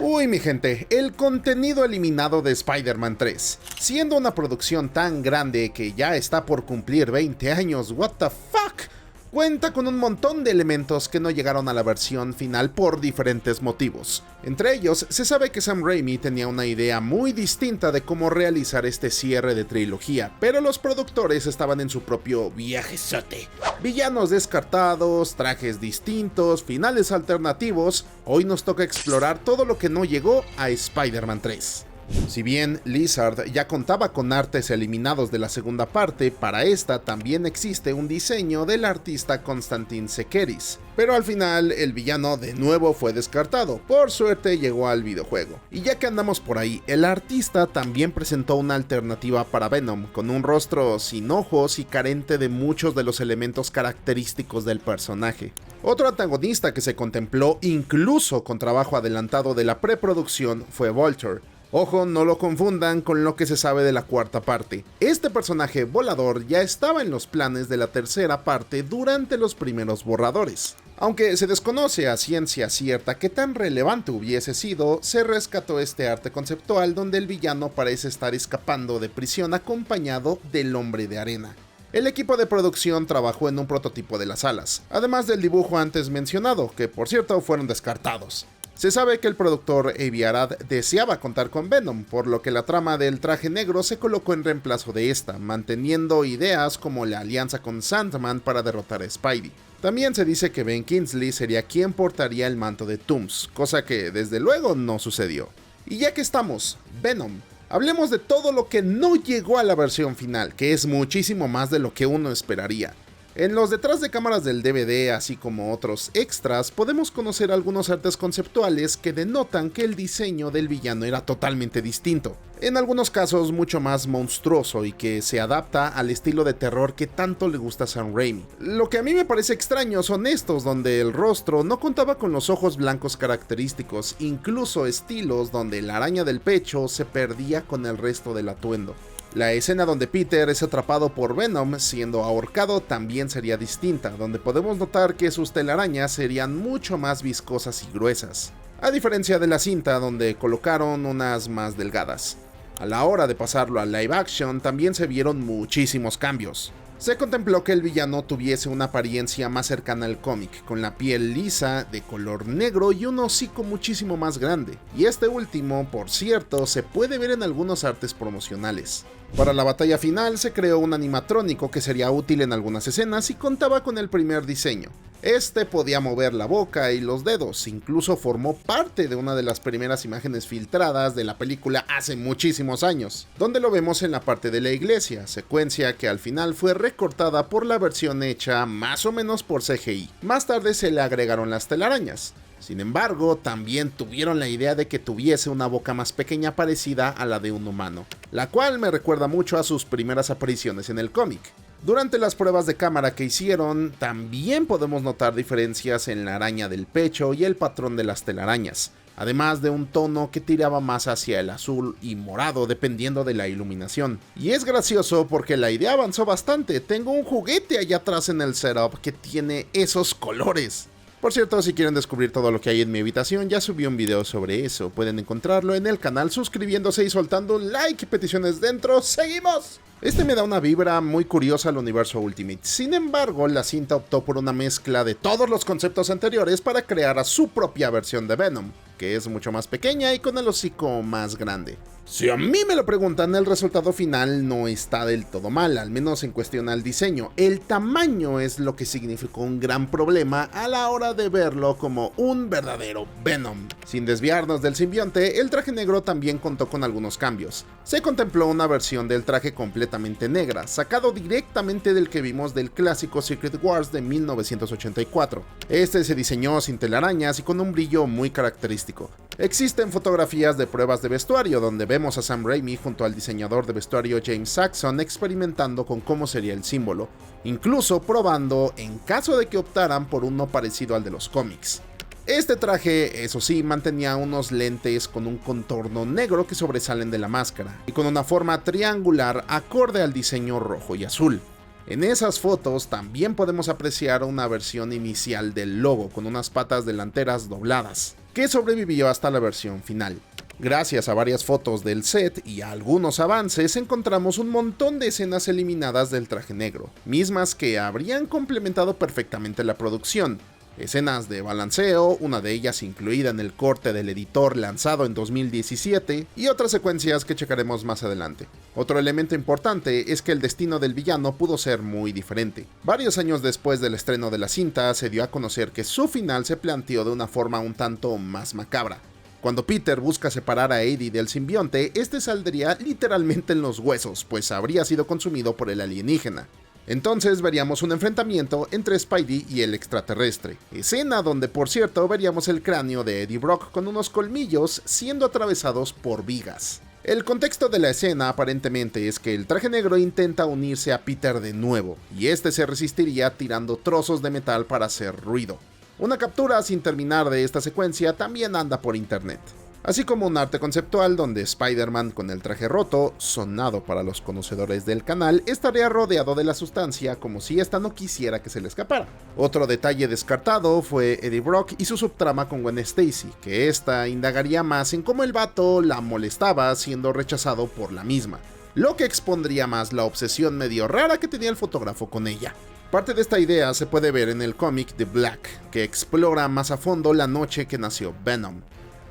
Uy, mi gente, el contenido eliminado de Spider-Man 3. Siendo una producción tan grande que ya está por cumplir 20 años, what the fuck, cuenta con un montón de elementos que no llegaron a la versión final por diferentes motivos. Entre ellos, se sabe que Sam Raimi tenía una idea muy distinta de cómo realizar este cierre de trilogía, pero los productores estaban en su propio viajezote. Villanos descartados, trajes distintos, finales alternativos, hoy nos toca explorar todo lo que no llegó a Spider-Man 3. Si bien Lizard ya contaba con artes eliminados de la segunda parte, para esta también existe un diseño del artista Konstantin Sekeris, pero al final el villano de nuevo fue descartado, por suerte llegó al videojuego. Y ya que andamos por ahí, el artista también presentó una alternativa para Venom, con un rostro sin ojos y carente de muchos de los elementos característicos del personaje. Otro antagonista que se contempló incluso con trabajo adelantado de la preproducción fue Vulture. Ojo, no lo confundan con lo que se sabe de la cuarta parte. Este personaje volador ya estaba en los planes de la tercera parte durante los primeros borradores. Aunque se desconoce a ciencia cierta qué tan relevante hubiese sido, se rescató este arte conceptual donde el villano parece estar escapando de prisión acompañado del Hombre de Arena. El equipo de producción trabajó en un prototipo de las alas, además del dibujo antes mencionado, que por cierto fueron descartados. Se sabe que el productor Avi Arad deseaba contar con Venom, por lo que la trama del traje negro se colocó en reemplazo de esta, manteniendo ideas como la alianza con Sandman para derrotar a Spidey. También se dice que Ben Kingsley sería quien portaría el manto de Toomes, cosa que desde luego no sucedió. Y ya que estamos, Venom, hablemos de todo lo que no llegó a la versión final, que es muchísimo más de lo que uno esperaría. En los detrás de cámaras del DVD, así como otros extras, podemos conocer algunos artes conceptuales que denotan que el diseño del villano era totalmente distinto. En algunos casos mucho más monstruoso y que se adapta al estilo de terror que tanto le gusta a Sam Raimi. Lo que a mí me parece extraño son estos donde el rostro no contaba con los ojos blancos característicos, incluso estilos donde la araña del pecho se perdía con el resto del atuendo. La escena donde Peter es atrapado por Venom siendo ahorcado también sería distinta, donde podemos notar que sus telarañas serían mucho más viscosas y gruesas, a diferencia de la cinta donde colocaron unas más delgadas. A la hora de pasarlo a live action también se vieron muchísimos cambios. Se contempló que el villano tuviese una apariencia más cercana al cómic, con la piel lisa, de color negro y un hocico muchísimo más grande, y este último, por cierto, se puede ver en algunos artes promocionales. Para la batalla final se creó un animatrónico que sería útil en algunas escenas y contaba con el primer diseño. Este podía mover la boca y los dedos, incluso formó parte de una de las primeras imágenes filtradas de la película hace muchísimos años, donde lo vemos en la parte de la iglesia, secuencia que al final fue recortada por la versión hecha más o menos por CGI. Más tarde se le agregaron las telarañas. Sin embargo, también tuvieron la idea de que tuviese una boca más pequeña parecida a la de un humano, la cual me recuerda mucho a sus primeras apariciones en el cómic. Durante las pruebas de cámara que hicieron, también podemos notar diferencias en la araña del pecho y el patrón de las telarañas, además de un tono que tiraba más hacia el azul y morado dependiendo de la iluminación. Y es gracioso porque la idea avanzó bastante, tengo un juguete allá atrás en el setup que tiene esos colores. Por cierto, si quieren descubrir todo lo que hay en mi habitación, ya subí un video sobre eso, pueden encontrarlo en el canal suscribiéndose y soltando un like y peticiones dentro. ¡Seguimos! Este me da una vibra muy curiosa al universo Ultimate, sin embargo la cinta optó por una mezcla de todos los conceptos anteriores para crear a su propia versión de Venom, que es mucho más pequeña y con el hocico más grande. Si a mí me lo preguntan, el resultado final no está del todo mal, al menos en cuestión al diseño. El tamaño es lo que significó un gran problema a la hora de verlo como un verdadero Venom. Sin desviarnos del simbionte, el traje negro también contó con algunos cambios. Se contempló una versión del traje completamente negra, sacado directamente del que vimos del clásico Secret Wars de 1984. Este se diseñó sin telarañas y con un brillo muy característico. Existen fotografías de pruebas de vestuario donde vemos a Sam Raimi junto al diseñador de vestuario James Saxon experimentando con cómo sería el símbolo, incluso probando en caso de que optaran por uno parecido al de los cómics. Este traje, eso sí, mantenía unos lentes con un contorno negro que sobresalen de la máscara, y con una forma triangular acorde al diseño rojo y azul. En esas fotos también podemos apreciar una versión inicial del logo con unas patas delanteras dobladas, que sobrevivió hasta la versión final. Gracias a varias fotos del set y a algunos avances encontramos un montón de escenas eliminadas del traje negro, mismas que habrían complementado perfectamente la producción. Escenas de balanceo, una de ellas incluida en el corte del editor lanzado en 2017, y otras secuencias que checaremos más adelante. Otro elemento importante es que el destino del villano pudo ser muy diferente. Varios años después del estreno de la cinta, se dio a conocer que su final se planteó de una forma un tanto más macabra. Cuando Peter busca separar a Eddie del simbionte, este saldría literalmente en los huesos, pues habría sido consumido por el alienígena. Entonces veríamos un enfrentamiento entre Spidey y el extraterrestre, escena donde por cierto veríamos el cráneo de Eddie Brock con unos colmillos siendo atravesados por vigas. El contexto de la escena aparentemente es que el traje negro intenta unirse a Peter de nuevo, y este se resistiría tirando trozos de metal para hacer ruido. Una captura sin terminar de esta secuencia también anda por internet, así como un arte conceptual donde Spider-Man con el traje roto, sonado para los conocedores del canal, estaría rodeado de la sustancia como si esta no quisiera que se le escapara. Otro detalle descartado fue Eddie Brock y su subtrama con Gwen Stacy, que esta indagaría más en cómo el vato la molestaba siendo rechazado por la misma, lo que expondría más la obsesión medio rara que tenía el fotógrafo con ella. Parte de esta idea se puede ver en el cómic The Black, que explora más a fondo la noche que nació Venom.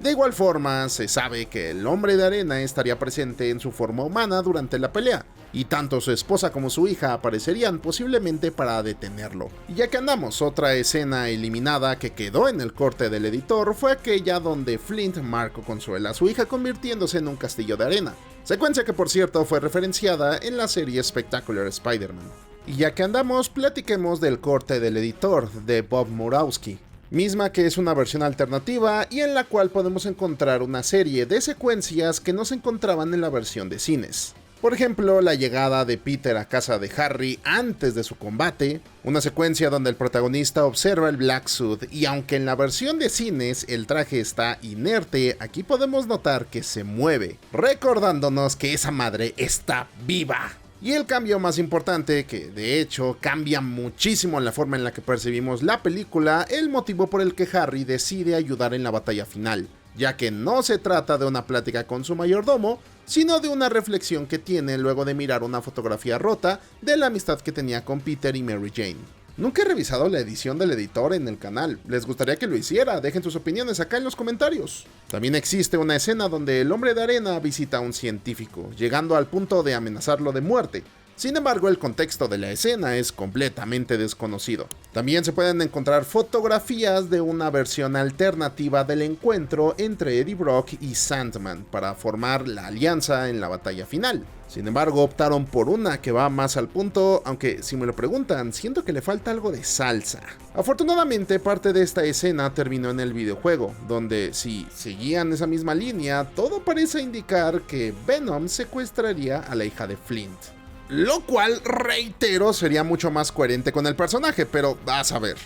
De igual forma, se sabe que el Hombre de Arena estaría presente en su forma humana durante la pelea, y tanto su esposa como su hija aparecerían posiblemente para detenerlo. Y ya que andamos, otra escena eliminada que quedó en el corte del editor fue aquella donde Flint marca consuela a su hija convirtiéndose en un castillo de arena, secuencia que por cierto fue referenciada en la serie Spectacular Spider-Man. Y ya que andamos, platiquemos del corte del editor de Bob Murawski, misma que es una versión alternativa y en la cual podemos encontrar una serie de secuencias que no se encontraban en la versión de cines. Por ejemplo, la llegada de Peter a casa de Harry antes de su combate, una secuencia donde el protagonista observa el Black Suit y aunque en la versión de cines el traje está inerte, aquí podemos notar que se mueve, recordándonos que esa madre está viva. Y el cambio más importante, que de hecho cambia muchísimo la forma en la que percibimos la película, el motivo por el que Harry decide ayudar en la batalla final, ya que no se trata de una plática con su mayordomo, sino de una reflexión que tiene luego de mirar una fotografía rota de la amistad que tenía con Peter y Mary Jane. Nunca he revisado la edición del editor en el canal, ¿les gustaría que lo hiciera? Dejen sus opiniones acá en los comentarios. También existe una escena donde el Hombre de Arena visita a un científico, llegando al punto de amenazarlo de muerte. Sin embargo, el contexto de la escena es completamente desconocido. También se pueden encontrar fotografías de una versión alternativa del encuentro entre Eddie Brock y Sandman para formar la alianza en la batalla final. Sin embargo, optaron por una que va más al punto, aunque si me lo preguntan, siento que le falta algo de salsa. Afortunadamente, parte de esta escena terminó en el videojuego, donde si seguían esa misma línea, todo parece indicar que Venom secuestraría a la hija de Flint. Lo cual, reitero, sería mucho más coherente con el personaje, pero a saber.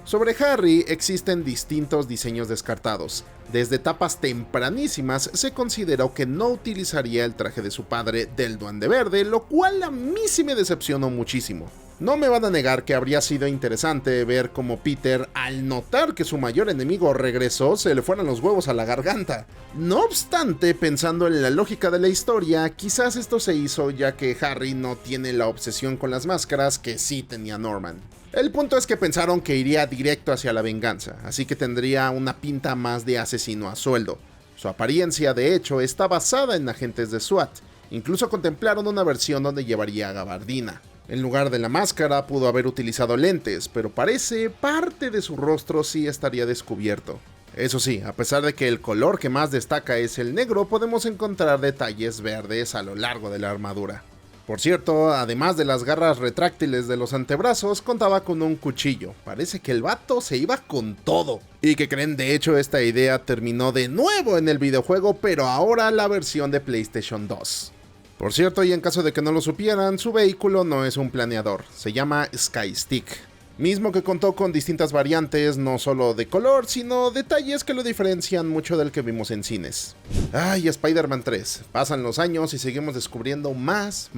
Sobre Harry existen distintos diseños descartados. Desde etapas tempranísimas se consideró que no utilizaría el traje de su padre del Duende Verde, lo cual a mí sí me decepcionó muchísimo. No me van a negar que habría sido interesante ver cómo Peter, al notar que su mayor enemigo regresó, se le fueran los huevos a la garganta. No obstante, pensando en la lógica de la historia, quizás esto se hizo ya que Harry no tiene la obsesión con las máscaras que sí tenía Norman. El punto es que pensaron que iría directo hacia la venganza, así que tendría una pinta más de asesino a sueldo. Su apariencia, de hecho, está basada en agentes de SWAT. Incluso contemplaron una versión donde llevaría gabardina. En lugar de la máscara pudo haber utilizado lentes, pero parece parte de su rostro sí estaría descubierto. Eso sí, a pesar de que el color que más destaca es el negro, podemos encontrar detalles verdes a lo largo de la armadura. Por cierto, además de las garras retráctiles de los antebrazos, contaba con un cuchillo. Parece que el vato se iba con todo. ¿Y que creen? De hecho, esta idea terminó de nuevo en el videojuego, pero ahora la versión de PlayStation 2. Por cierto, y en caso de que no lo supieran, su vehículo no es un planeador, se llama Sky Stick, mismo que contó con distintas variantes, no solo de color, sino detalles que lo diferencian mucho del que vimos en cines. Ay, Spider-Man 3, pasan los años y seguimos descubriendo más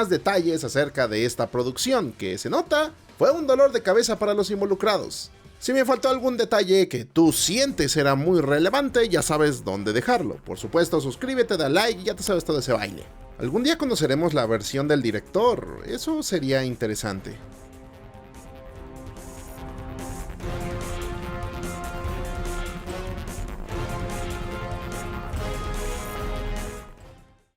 detalles acerca de esta producción, que se nota, fue un dolor de cabeza para los involucrados. Si me faltó algún detalle que tú sientes era muy relevante, ya sabes dónde dejarlo. Por supuesto, suscríbete, da like y ya te sabes todo ese baile. Algún día conoceremos la versión del director, eso sería interesante.